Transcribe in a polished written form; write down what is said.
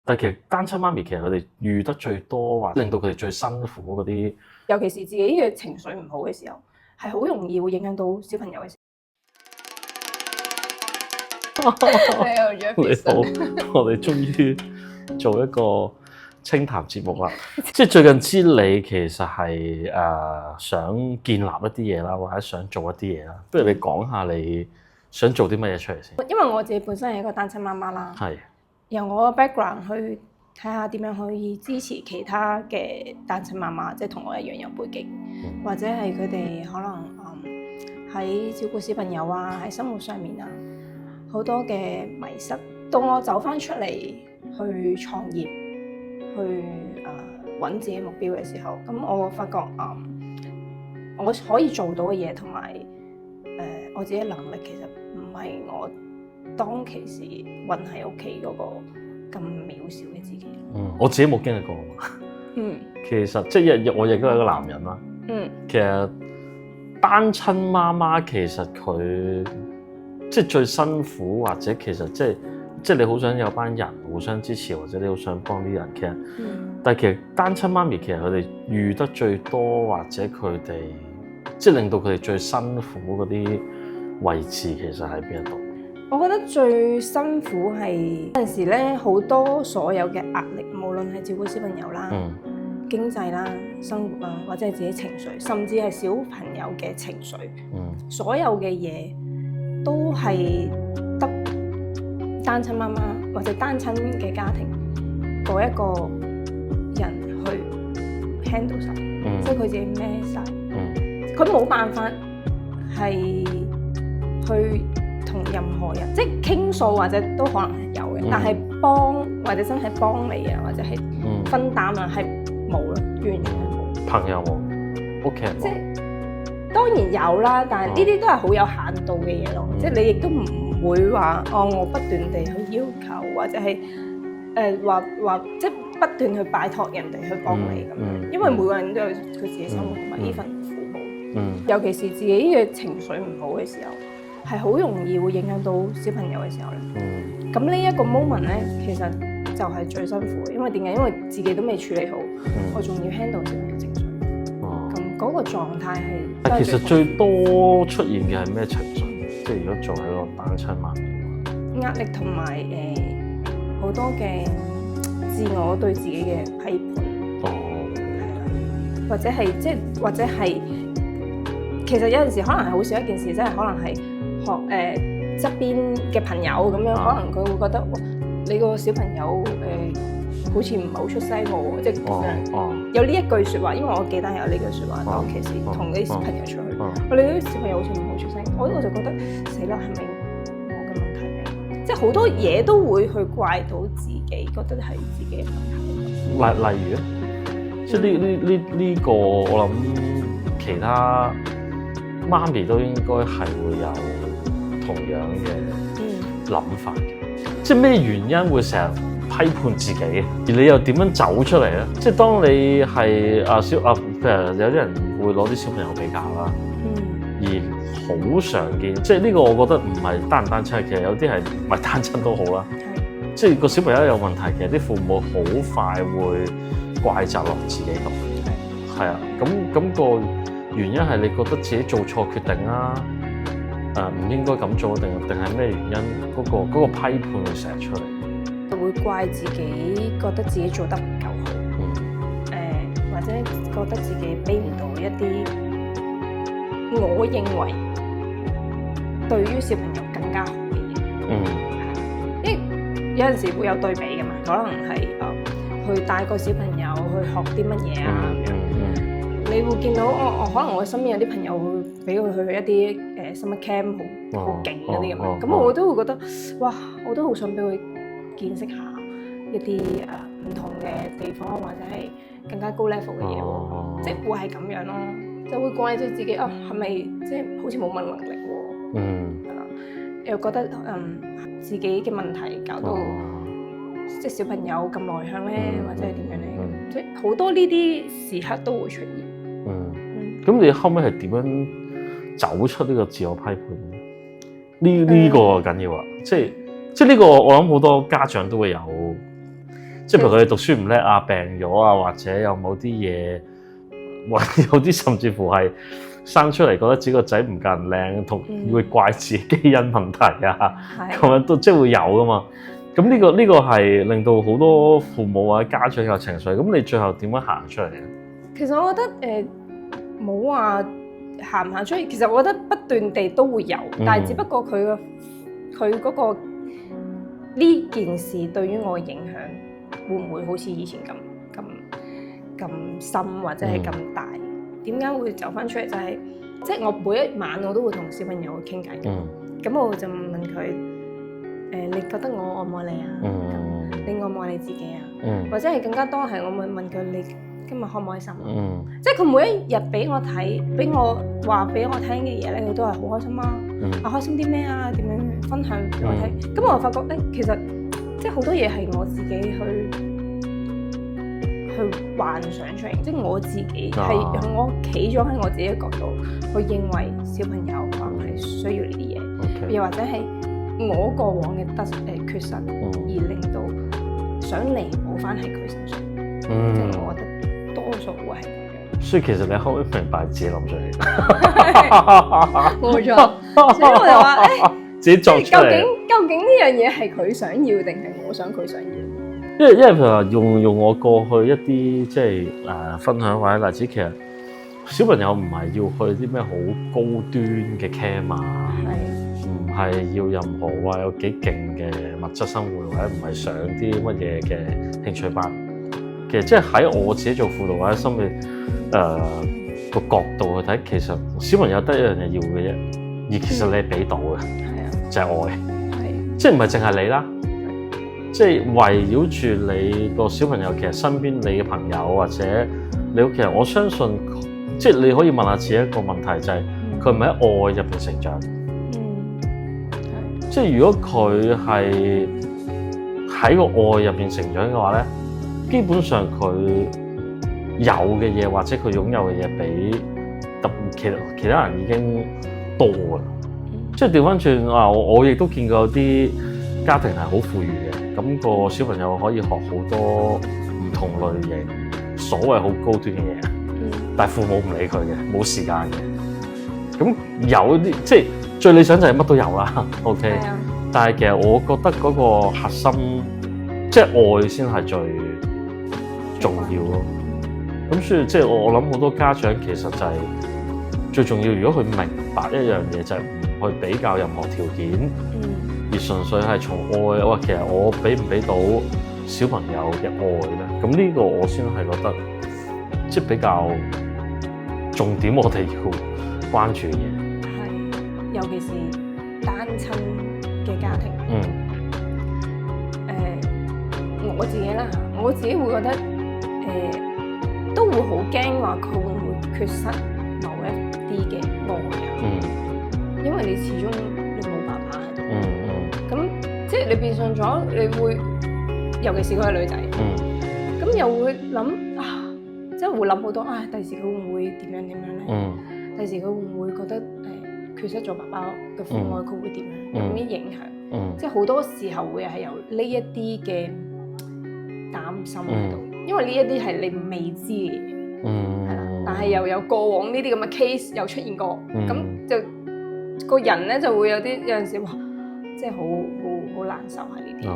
但其實單親媽咪其實佢哋遇得最多或令到佢哋最辛苦嗰啲，尤其是自己嘅情緒唔好嘅時候，係好容易會影響到小朋友嘅時候。你好，我哋終於做一個清談節目啦。即係最近知你其實係想建立一啲嘢啦，或者想做一啲嘢啦。不如你講下你想做啲乜嘢出嚟先？因為我自己本身係一個單親媽媽啦，係由我嘅 background 去睇下點樣可以支持其他嘅單親媽媽，即係同我一樣有背景，或者係佢哋可能喺照顧小朋友啊，喺生活上面啊好多嘅迷失。到我走翻出嚟去創業，去揾自己目標嘅時候，咁我發覺我可以做到嘅嘢同埋我自己能力其實唔係我當其時韞喺屋企嗰個咁渺小嘅自己。我自己冇經歷過。其實即係我亦都係一個男人啦。其實單親媽媽其實佢即係最辛苦，或者其實即係你好想有班人互相支持，或者你好想幫啲人。其實，但係其實單親媽咪其實佢哋遇得最多，或者佢哋即係令到佢哋最辛苦嗰啲位置，其實喺邊一度？我覺得最辛苦係有陣時咧，好多所有嘅壓力，無論係照顧小朋友啦、經濟啦、生活啦，或者係自己情緒，甚至係小朋友嘅情緒，所有嘅嘢都係得單親媽媽或者單親嘅家庭嗰一個人去 handle 晒，即係佢自己孭晒，佢冇辦法係去同任何人即係傾訴，或者都可能係有嘅，但係幫或者真係幫你啊，或者係分擔啊，係冇咯，完全係冇。朋友冇，屋企人冇。即係當然有啦，但係呢啲都係好有限度嘅嘢咯。即係你亦都唔會話我不斷地去要求，或者係話即係不斷去拜託人哋去幫你咁樣，因為每個人都有佢自己生活同埋呢份父母。尤其是自己嘅情緒唔好嘅時候，係好容易會影響到小朋友嘅時候咧。咁呢一個 moment 咧，其實就係最辛苦嘅，因為點解？因為自己都未處理好，我仲要 handle 小朋友情緒。咁嗰個狀態係。但其實最多出現嘅係咩情緒？即係如果做喺個單親媽咪，壓力同埋好多嘅自我對自己嘅批判。或者係即係或者係，其實有陣時可能係好少一件事，即係可能係學側邊嘅朋友咁樣，可能佢會覺得哇，你個小朋友好似唔係好出聲喎，即係咁樣。有呢一句説話，因為我記得有呢句説話，當其時同啲小朋友出去，我哋啲小朋友好似唔好出聲，我就覺得死啦，係咪我嘅問題咧？即係好多嘢都會去怪到自己，覺得係自己嘅問題。例如咧？即係呢個，我諗其他媽咪都應該係會有同樣嘅諗法嘅。即係咩原因會成日批判自己？而你又點樣走出嚟咧？即係當你係譬如有啲人會攞啲小朋友比較啦，而好常見，即係呢個我覺得唔係單唔單親，其實有啲係唔係單親都好啦。即係個小朋友有問題，其實啲父母好快會怪責落自己度，係啊，咁個原因係你覺得自己做錯決定啦，唔應該咁做，定係咩原因？嗰個批判會成日出嚟，就會怪自己，覺得自己做得唔夠好，或者覺得自己俾唔到一啲我認為對於小朋友更加好嘅嘢，因為有陣時會有對比㗎嘛，可能係去帶個小朋友去學啲乜嘢啊？你會見到可能我身邊有啲朋友會俾佢去一啲summer camp 好勁嗰啲咁樣，咁我都會覺得哇，我都好想俾佢見識下一啲唔同嘅地方，或者係更加高 level 嘅嘢喎，即係會係咁樣咯，就會怪咗自己係咪即係好似冇乜能力喎？係啦，又覺得自己嘅問題搞到。即係小朋友咁內向咧，或者係點樣咧？即係好多呢啲時刻都會出現。咁你後尾係點樣走出呢個自我批判呢個緊要啊！即係呢個我諗好多家長都會有即係譬如佢哋讀書唔叻啊、病咗啊，或者有某啲嘢，或有啲甚至乎係生出嚟覺得自己個仔唔夠人靚，同會怪自己基因問題啊，咁樣都即係會有噶嘛。咁呢個係令到好多父母或者家長有情緒。咁你最後點樣行出嚟咧？其實我覺得冇話行唔行出嚟，其實我覺得不斷地都會有，但係只不過佢嗰個呢件事對於我嘅影響會唔會好似以前咁深或者係咁大？點解會走翻出嚟？就係即係我每一晚我都會同小朋友傾偈嘅，咁我就問佢你覺得我愛唔愛你啊？你愛唔愛你自己啊？或者係更加多係我會問佢你今日開唔開心啊？即係佢每一日俾我睇，俾我話俾我聽嘅嘢咧，佢都係好開心啊！開心啲咩啊？點樣分享俾我聽？咁我就發覺其實即係好多嘢係我自己去幻想出嚟，即係我自己係我企咗喺我自己嘅角度去認為小朋友可能係需要呢啲嘢，又或者係我過往嘅缺失，而令到想彌補翻喺佢身上。即係我覺得多數會係咁樣。所以其實你可唔可以明白自己諗出嚟？冇錯，所以我就話自己作出嚟。究竟呢樣嘢係佢想要定係我想佢想要？因為譬如話用我過去一啲即係分享或者例子，其實小朋友唔係要去啲咩好高端嘅 camp 啊，唔係要任何話有幾勁嘅物質生活，或者唔係上啲乜嘢嘅興趣班。其實即係喺我自己做輔導或者心理個角度去睇，其實小朋友得一樣嘢要嘅啫，而其實你係俾到嘅，就係愛，即係唔係淨係你啦。即係圍繞住你個小朋友，其實身邊你嘅朋友或者你屋企人，我相信即係你可以問下自己一個問題，就係佢係咪喺愛入邊成長？即係如果佢係喺個愛入邊成長嘅話咧，基本上佢有嘅嘢或者佢擁有嘅嘢比其他人已經多㗎。即係調翻轉啊！我亦都見過有啲家庭係好富裕嘅。咁個小朋友可以學好多唔同類型所謂好高端嘅嘢，但係父母唔理佢嘅，冇時間嘅。咁有啲即係最理想就係乜都有啦，OK。但係其實我覺得嗰個核心即係愛先係最重要咯。咁所以即係我諗好多家長其實就係最重要。如果佢明白一樣嘢，就係唔去比較任何條件。而純粹係從愛，哇！其實我俾唔俾到小朋友嘅愛咧？咁呢個我先係覺得，即係比較重點，我哋要關注嘅嘢。係，尤其是單親嘅家庭。我自己啦，我自己會覺得，都會好驚話佢會唔會缺失某一啲嘅愛。因為你始終你冇爸爸喺度。咁即係你變相咗，你會尤其是佢係女仔，咁又會諗即係會諗好多第時佢會唔會點樣咧？第時佢會唔會覺得缺失咗爸爸嘅父愛，佢會點樣？有咩影響？即係好多時候會係有呢一啲嘅擔心喺度，因為呢一啲係你未知嘅嘢，係啦。但係又有過往呢啲咁嘅 case 又出現過，咁就個人咧就會有陣時哇〜即係好難受喺呢啲。